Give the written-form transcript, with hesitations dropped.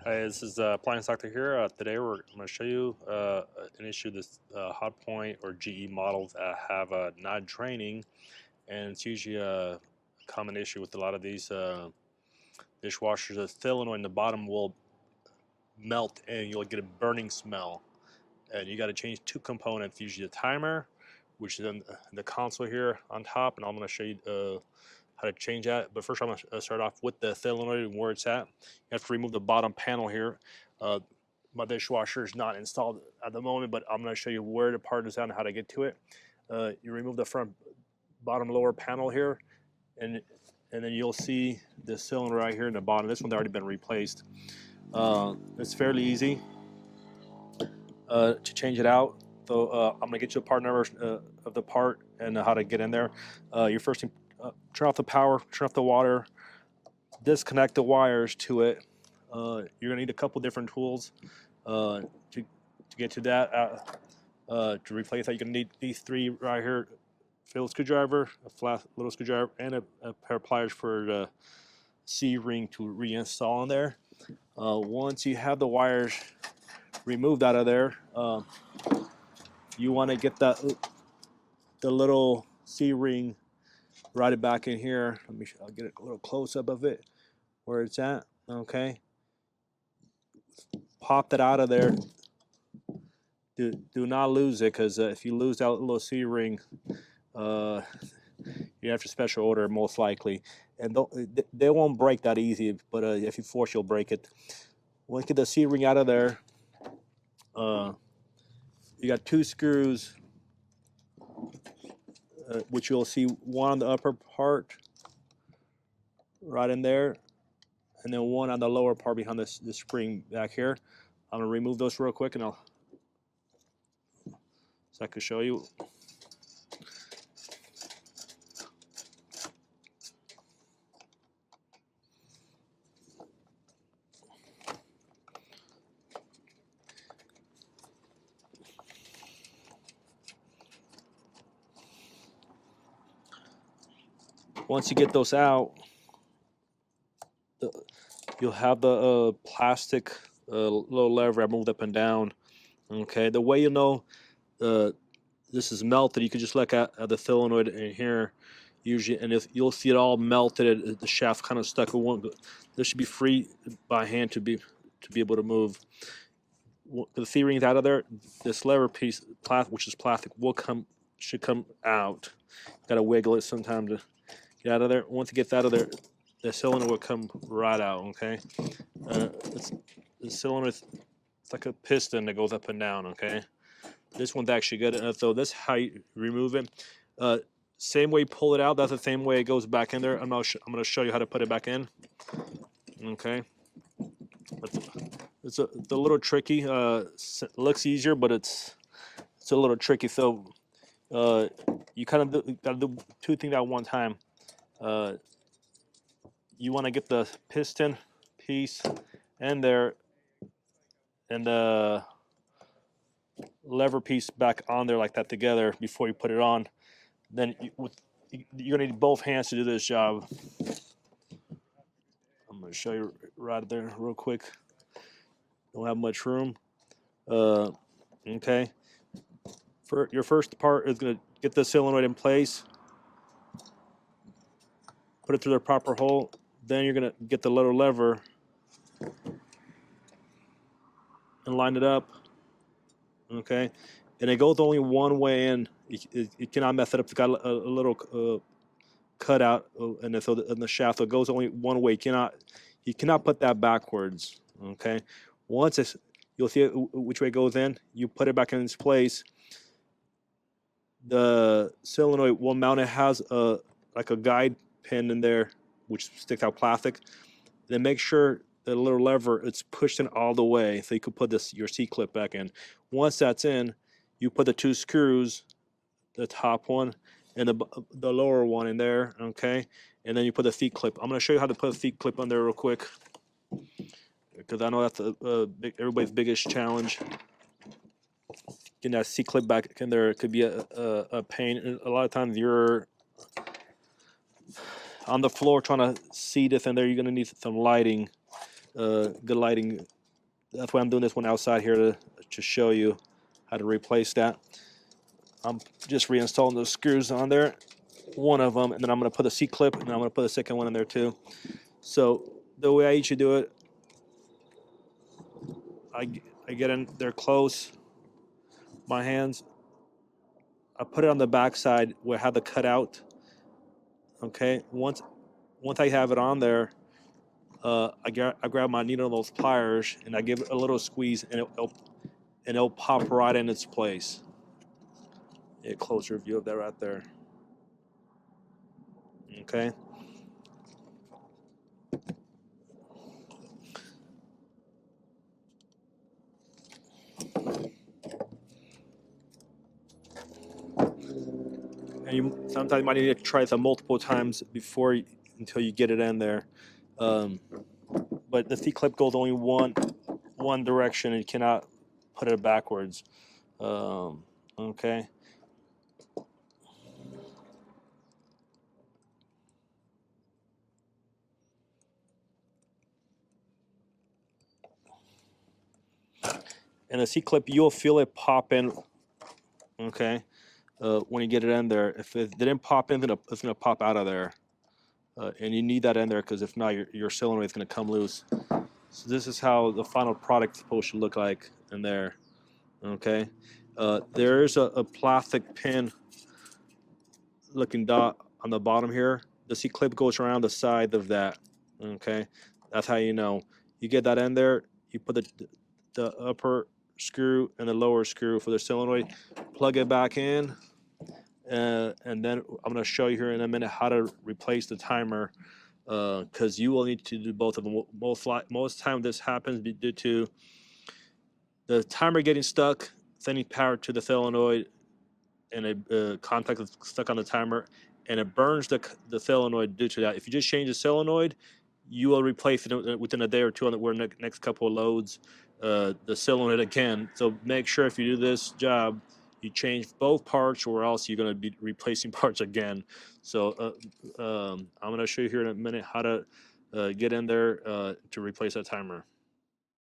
Hi, this is Appliance Doctor here. Today I'm going to show you an issue this Hotpoint or GE models have not draining, and it's usually a common issue with a lot of these dishwashers. The solenoid in the bottom will melt and you'll get a burning smell. And you got to change two components, usually the timer, which is in the console here on top, and I'm going to show you how to change that. But first, I'm going to start off with the solenoid and where it's at. You have to remove the bottom panel here. My dishwasher is not installed at the moment, but I'm going to show you where the part is at and how to get to it. You remove the front bottom lower panel here, and then you'll see the cylinder right here in the bottom. This one's already been replaced. It's fairly easy to change it out. So I'm gonna get you a part number of the part and how to get in there. Your first thing, turn off the power, turn off the water, disconnect the wires to it. You're gonna need a couple different tools to get to that. To replace that, you're gonna need these three right here: Phillips screwdriver, a flat little screwdriver, and a pair of pliers for the C-ring to reinstall in there. Once you have the wires removed out of there, you want to get the little C-ring right back in here. I'll get a little close up of it where it's at. Okay, pop that out of there. Do not lose it, because if you lose that little C-ring, you have to special order most likely, and they won't break that easy. But if you force, you'll break it. Once you get the C-ring out of there, you got two screws, which you'll see one on the upper part, right in there, and then one on the lower part behind the spring back here. I'm gonna remove those real quick, and so I can show you. Once you get those out, you'll have the plastic little lever I moved up and down. Okay, the way you know this is melted, you can just look at the solenoid in here, usually, and if you'll see it all melted, the shaft kind of stuck. It won't. This should be free by hand to be able to move. The C-ring's out of there. This lever piece, which is plastic, should come out. Got to wiggle it sometime to get out of there. Once it gets out of there, the cylinder will come right out. Okay, the cylinder is like a piston that goes up and down. Okay, this one's actually good. So this is how you remove it. Same way you pull it out, that's the same way it goes back in there. I'm going to show you how to put it back in. Okay, it's a little tricky. It looks easier, but it's a little tricky. So you kind of got to do two things at one time. You want to get the piston piece in there and the lever piece back on there like that together before you put it on. Then you're gonna need both hands to do this job. I'm gonna show you right there real quick. Don't have much room. Okay. For your first part is gonna get the solenoid in place, put it through the proper hole. Then you're gonna get the little lever and line it up. Okay, and it goes only one way in. You cannot mess it up. It's got a little cut out, and so the shaft, so it goes only one way. You cannot put that backwards. Okay, once you'll see which way it goes in. You put it back in its place. The solenoid will mount. It has like a guide pin in there, which sticks out plastic. Then make sure the little lever it's pushed in all the way, so you can put your C clip back in. Once that's in, you put the two screws, the top one and the lower one in there. Okay, and then you put the C clip. I'm going to show you how to put a C clip on there real quick, because I know that's everybody's biggest challenge. Getting that C clip back in there could be a pain. A lot of times you're on the floor trying to see this in there. You're going to need some lighting good lighting. That's why I'm doing this one outside here to show you how to replace that. I'm just reinstalling those screws on there, one of them, and then I'm going to put a C-clip, and then I'm going to put a second one in there too. So the way I usually do it, I get in there close, my hands, I put it on the back side where I have the cutout. Okay, once I have it on there, I grab my needle nose pliers and I give it a little squeeze, and it'll pop right in its place. A closer view of that right there. Okay. And you sometimes might need to try this multiple times until you get it in there. But the C clip goes only one direction, and you cannot put it backwards. Okay. And the C clip, you'll feel it pop in. Okay. When you get it in there, if it didn't pop in, it's gonna pop out of there. And you need that in there because if not, your solenoid is going to come loose. So this is how the final product is supposed to look like in there. Okay, there is a plastic pin looking dot on the bottom here. The C clip goes around the side of that. Okay, that's how you know. You get that in there. You put the upper screw and the lower screw for the solenoid. Plug it back in. And then I'm going to show you here in a minute how to replace the timer, because you will need to do both of them. Most time this happens due to the timer getting stuck, sending power to the solenoid, and a contact is stuck on the timer, and it burns the solenoid due to that. If you just change the solenoid, you will replace it within a day or two on the next couple of loads, the solenoid again. So make sure if you do this job, you change both parts, or else you're going to be replacing parts again. So I'm going to show you here in a minute how to get in there to replace that timer.